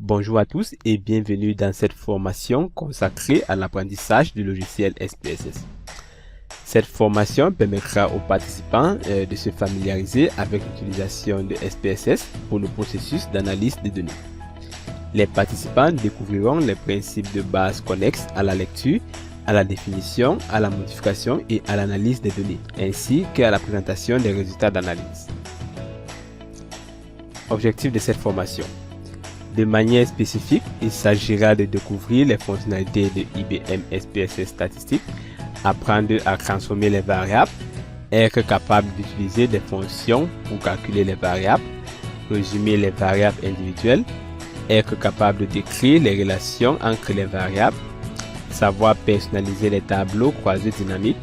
Bonjour à tous et bienvenue dans cette formation consacrée à l'apprentissage du logiciel SPSS. Cette formation permettra aux participants de se familiariser avec l'utilisation de SPSS pour le processus d'analyse des données. Les participants découvriront les principes de base connexes à la lecture, à la définition, à la modification et à l'analyse des données, ainsi qu'à la présentation des résultats d'analyse. Objectif de cette formation. De manière spécifique, il s'agira de découvrir les fonctionnalités de IBM SPSS Statistique, apprendre à transformer les variables, être capable d'utiliser des fonctions pour calculer les variables, résumer les variables individuelles, être capable de décrire les relations entre les variables, savoir personnaliser les tableaux croisés dynamiques,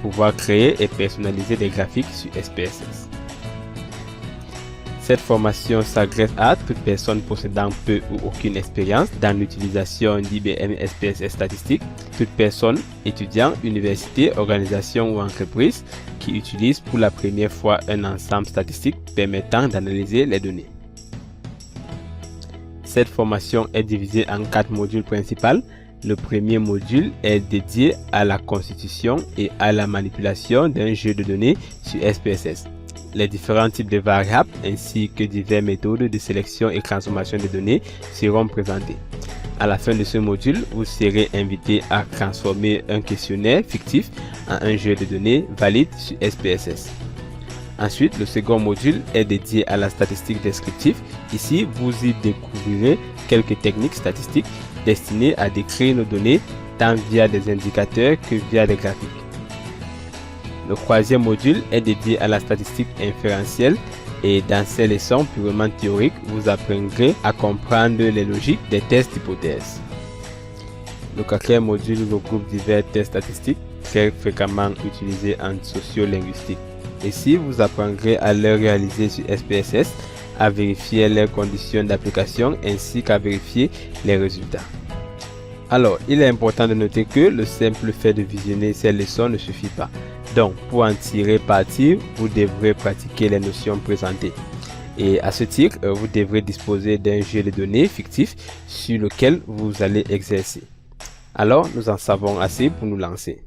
pouvoir créer et personnaliser des graphiques sur SPSS. Cette formation s'adresse à toute personne possédant peu ou aucune expérience dans l'utilisation d'IBM SPSS Statistique, toute personne, étudiant, université, organisation ou entreprise qui utilise pour la première fois un ensemble statistique permettant d'analyser les données. Cette formation est divisée en 4 modules principaux. Le premier module est dédié à la constitution et à la manipulation d'un jeu de données sur SPSS. Les différents types de variables ainsi que diverses méthodes de sélection et transformation de données seront présentées. À la fin de ce module, vous serez invité à transformer un questionnaire fictif en un jeu de données valide sur SPSS. Ensuite, le second module est dédié à la statistique descriptive. Ici, vous y découvrirez quelques techniques statistiques destinées à décrire nos données tant via des indicateurs que via des graphiques. Le troisième module est dédié à la statistique inférentielle et dans ces leçons purement théoriques, vous apprendrez à comprendre les logiques des tests d'hypothèses. Le quatrième module regroupe divers tests statistiques très fréquemment utilisés en sociolinguistique. Ici, vous apprendrez à les réaliser sur SPSS, à vérifier leurs conditions d'application ainsi qu'à vérifier les résultats. Alors, il est important de noter que le simple fait de visionner ces leçons ne suffit pas. Donc, pour en tirer parti, vous devrez pratiquer les notions présentées. Et à ce titre, vous devrez disposer d'un jeu de données fictif sur lequel vous allez exercer. Alors, nous en savons assez pour nous lancer.